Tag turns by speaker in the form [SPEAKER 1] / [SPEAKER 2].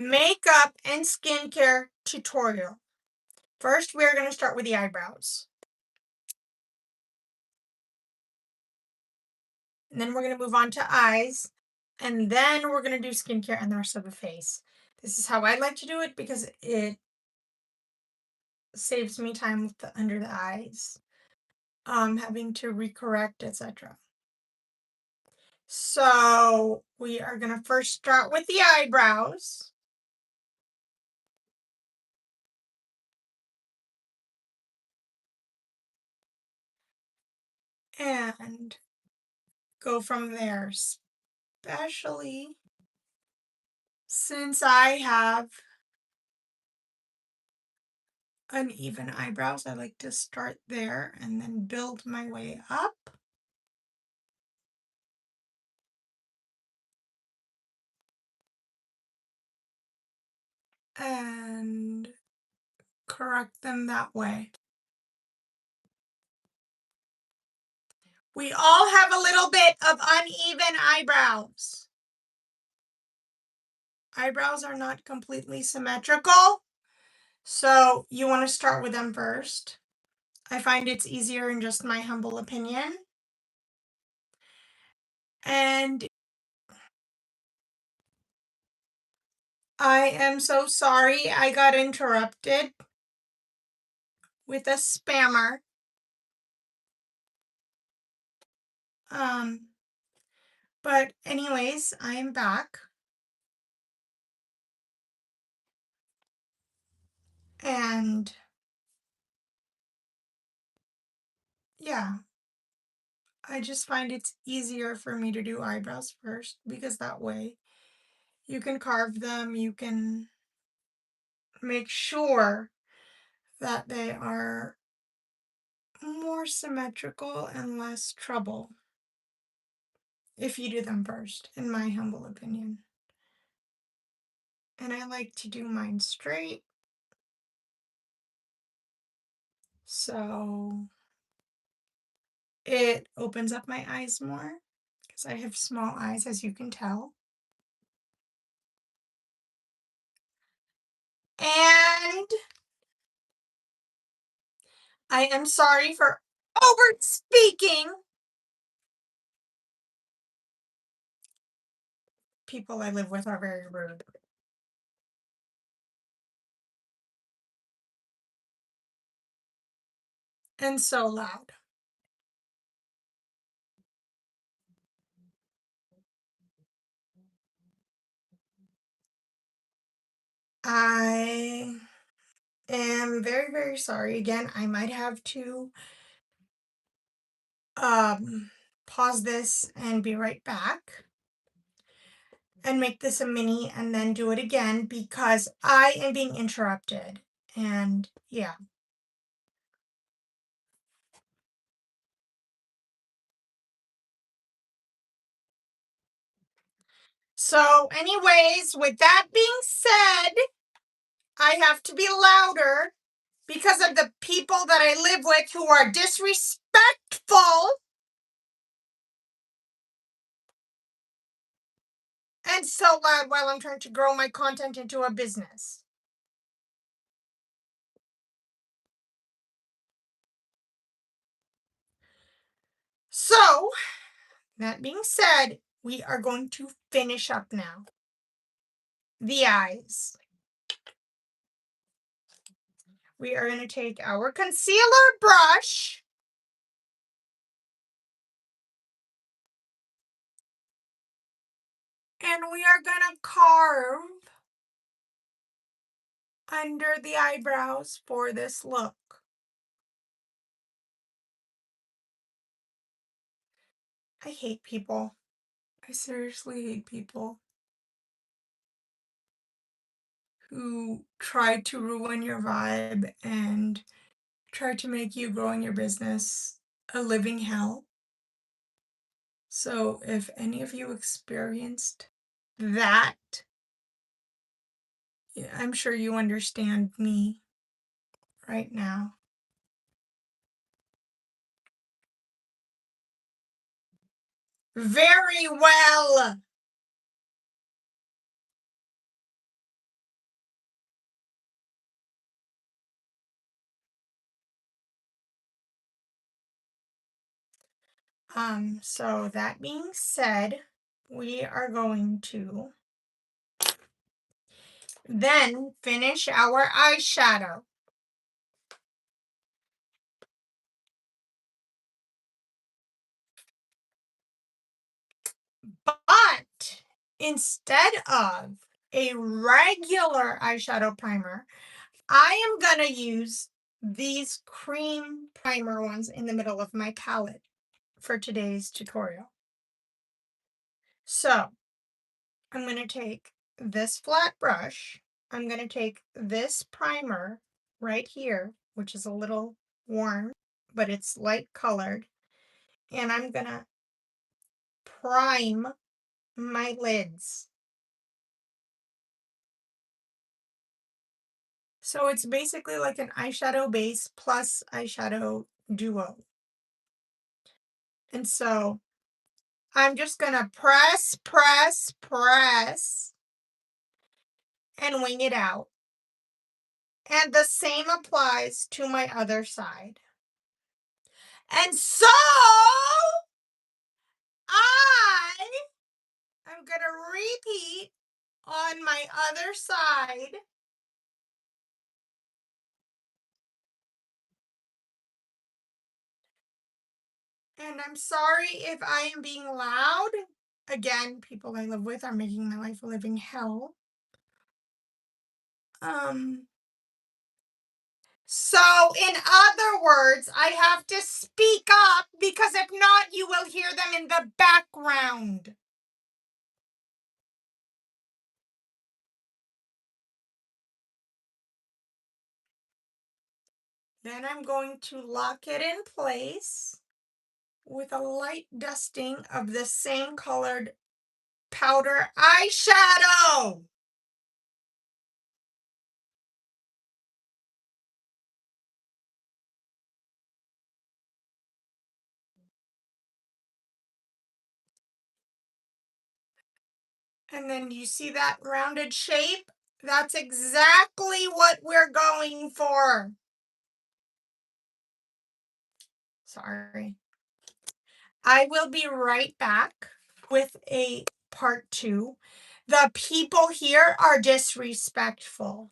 [SPEAKER 1] makeup and skincare tutorial. First, we're going to start with the eyebrows. And then we're going to move on to eyes. And then we're going to do skincare and the rest of the face. This is how I like to do it because it saves me time with the under the eyes, having to recorrect, etc. So we are going to first start with the eyebrows. And go from there, especially since I have uneven eyebrows. I like to start there and then build my way up. And correct them that way. We all have a little bit of uneven eyebrows. Eyebrows are not completely symmetrical, so you want to start with them first. I find it's easier in just my humble opinion. And I am so sorry I got interrupted with a spammer. But anyways, I am back. And yeah, I just find it's easier for me to do eyebrows first because that way you can carve them, you can make sure that they are more symmetrical and less trouble if you do them first, in my humble opinion. And I like to do mine straight. So it opens up my eyes more because I have small eyes, as you can tell. And I am sorry for over speaking. People I live with are very rude. And so loud. I am very, very sorry. Again, I might have to pause this and be right back and make this a mini and then do it again because I am being interrupted. And yeah. So anyways, with that being said, I have to be louder because of the people that I live with who are disrespectful and so loud while I'm trying to grow my content into a business. So, that being said, we are going to finish up now. The eyes. We are going to take our concealer brush and we are going to carve under the eyebrows for this look. I hate people. I seriously hate people who try to ruin your vibe and try to make you growing your business a living hell. So if any of you experienced that, I'm sure you understand me right now. Very well. So that being said, we are going to then finish our eyeshadow. But instead of a regular eyeshadow primer, I am going to use these cream primer ones in the middle of my palette for today's tutorial. So I'm going to take this flat brush. I'm going to take this primer right here, which is a little warm, but it's light colored. And I'm going to prime my lids. So it's basically like an eyeshadow base plus eyeshadow duo. And so I'm just going to press, press, press, and wing it out. And the same applies to my other side. And so I am going to repeat on my other side. And I'm sorry if I am being loud. Again, people I live with are making my life a living hell. So in other words, I have to speak up because if not, you will hear them in the background. Then I'm going to lock it in place with a light dusting of the same colored powder eyeshadow. And then you see that rounded shape? That's exactly what we're going for. Sorry. I will be right back with a part 2. The people here are disrespectful.